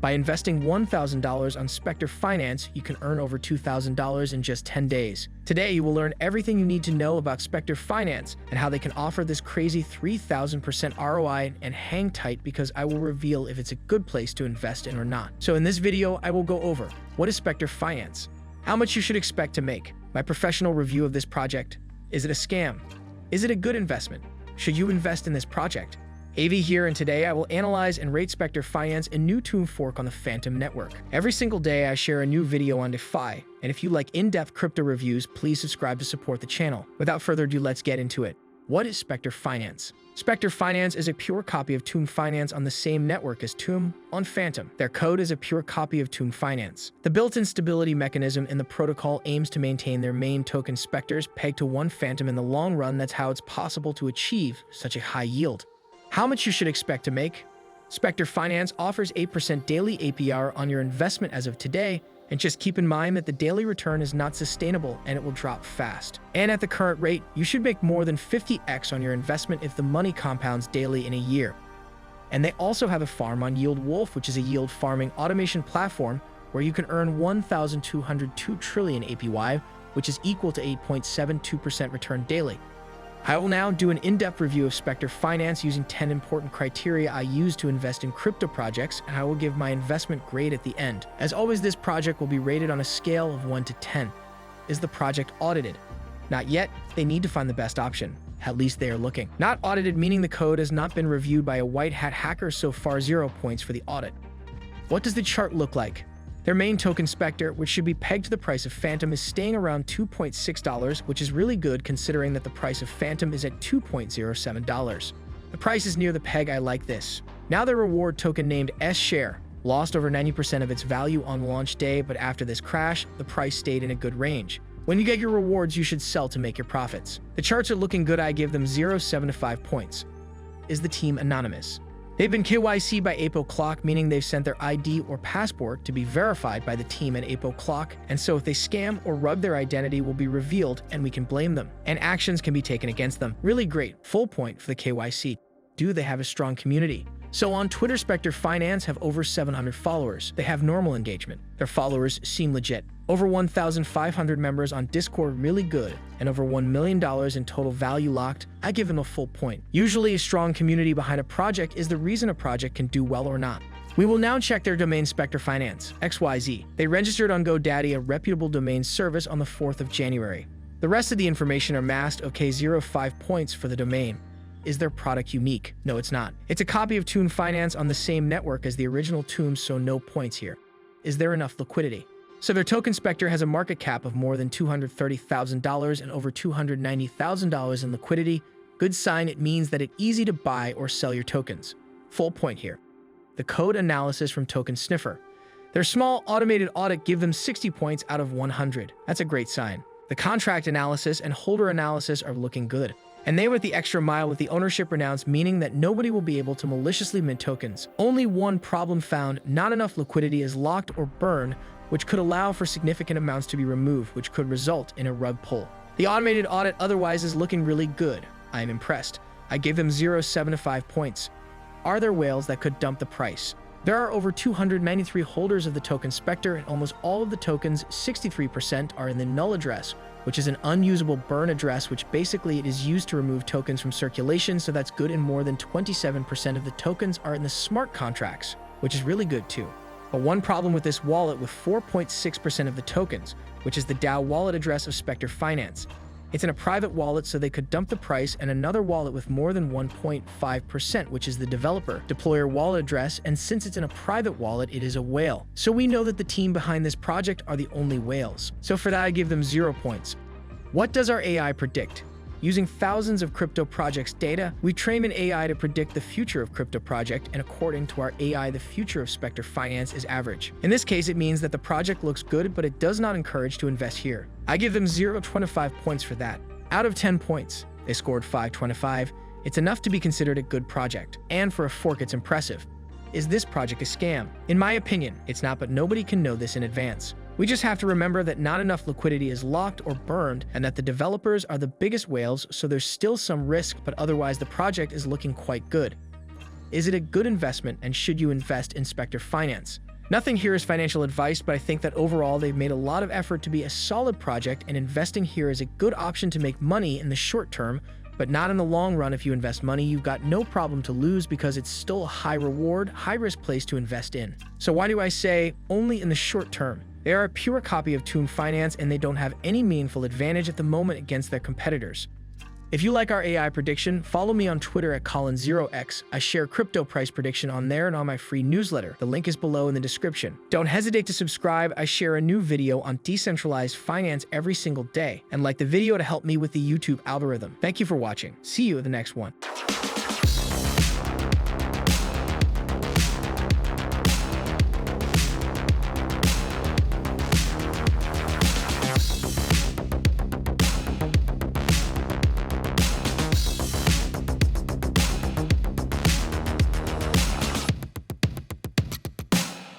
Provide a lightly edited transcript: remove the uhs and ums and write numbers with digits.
By investing $1,000 on Specter Finance, you can earn over $2,000 in just 10 days. Today, you will learn everything you need to know about Specter Finance and how they can offer this crazy 3,000% ROI, and hang tight because I will reveal if it's a good place to invest in or not. So in this video, I will go over what is Specter Finance, how much you should expect to make, my professional review of this project, is it a scam, is it a good investment, should you invest in this project? AV here, and today I will analyze and rate Specter Finance, a new tomb fork on the Fantom network. Every single day I share a new video on DeFi, and if you like in-depth crypto reviews, please subscribe to support the channel. Without further ado, let's get into it. What is Specter Finance? Specter Finance is a pure copy of Tomb Finance on the same network as Tomb on Fantom. Their code is a pure copy of Tomb Finance. The built-in stability mechanism in the protocol aims to maintain their main token Specters pegged to one Fantom in the long run. That's how it's possible to achieve such a high yield. How much you should expect to make? Specter Finance offers 8% daily APR on your investment as of today, and just keep in mind that the daily return is not sustainable and it will drop fast. And at the current rate, you should make more than 50x on your investment if the money compounds daily in a year. And they also have a farm on Yield Wolf, which is a yield farming automation platform where you can earn 1,202 trillion APY, which is equal to 8.72% return daily. I will now do an in-depth review of Specter Finance using 10 important criteria I use to invest in crypto projects, and I will give my investment grade at the end. As always, this project will be rated on a scale of 1 to 10. Is the project audited? Not yet. They need to find the best option. At least they are looking. Not audited meaning the code has not been reviewed by a white hat hacker, so far 0 points for the audit. What does the chart look like? Their main token Specter, which should be pegged to the price of Fantom, is staying around $2.6, which is really good considering that the price of Fantom is at $2.07. The price is near the peg. I like this. Now their reward token named SSHARE lost over 90% of its value on launch day, but after this crash, the price stayed in a good range. When you get your rewards, you should sell to make your profits. The charts are looking good. I give them 0.7 to 5 points. Is the team anonymous? They've been KYC by 8 o'clock, meaning they've sent their ID or passport to be verified by the team at 8 o'clock, and so if they scam or rug their identity will be revealed and we can blame them, and actions can be taken against them. Really great. Full point for the KYC. Do they have a strong community? So on Twitter, Specter Finance have over 700 followers. They have normal engagement. Their followers seem legit. Over 1,500 members on Discord, really good, and over $1 million in total value locked. I give them a full point. Usually a strong community behind a project is the reason a project can do well or not. We will now check their domain Specter Finance, XYZ. They registered on GoDaddy, a reputable domain service, on the 4th of January. The rest of the information are masked. Okay, 0.5 points for the domain. Is their product unique? No, it's not. It's a copy of Tomb Finance on the same network as the original Tomb, so no points here. Is there enough liquidity? So their token Specter has a market cap of more than $230,000 and over $290,000 in liquidity. Good sign. It means that it's easy to buy or sell your tokens. Full point here. The code analysis from Token Sniffer. Their small automated audit give them 60 points out of 100. That's a great sign. The contract analysis and holder analysis are looking good. And they went the extra mile with the ownership renounced, meaning that nobody will be able to maliciously mint tokens. Only one problem found: not enough liquidity is locked or burned, which could allow for significant amounts to be removed, which could result in a rug pull. The automated audit otherwise is looking really good. I am impressed. I gave them 0.7 to 5 points. Are there whales that could dump the price? There are over 293 holders of the token Specter, and almost all of the tokens, 63%, are in the null address, which is an unusable burn address, which basically it is used to remove tokens from circulation, so that's good. And more than 27% of the tokens are in the smart contracts, which is really good too. But one problem with this wallet with 4.6% of the tokens, which is the DAO wallet address of Specter Finance. It's in a private wallet, so they could dump the price, and another wallet with more than 1.5%, which is the developer deployer wallet address, and since it's in a private wallet, it is a whale. So we know that the team behind this project are the only whales. So for that, I give them 0 points. What does our AI predict? Using thousands of crypto projects' data, we train an AI to predict the future of crypto project, and according to our AI, the future of Specter Finance is average. In this case, it means that the project looks good, but it does not encourage to invest here. I give them 0.25 points for that. Out of 10 points, they scored 5.25. It's enough to be considered a good project, and for a fork, it's impressive. Is this project a scam? In my opinion, it's not, but nobody can know this in advance. We just have to remember that not enough liquidity is locked or burned, and that the developers are the biggest whales, so there's still some risk, but otherwise the project is looking quite good. Is it a good investment, and should you invest in Specter Finance? Nothing here is financial advice, but I think that overall they've made a lot of effort to be a solid project, and investing here is a good option to make money in the short term, but not in the long run. If you invest money, you've got no problem to lose because it's still a high reward, high risk place to invest in. So why do I say only in the short term? They are a pure copy of Fantom Finance, and they don't have any meaningful advantage at the moment against their competitors. If you like our AI prediction, follow me on Twitter at Colin0x. I share crypto price prediction on there and on my free newsletter. The link is below in the description. Don't hesitate to subscribe. I share a new video on decentralized finance every single day. And like the video to help me with the YouTube algorithm. Thank you for watching. See you in the next one.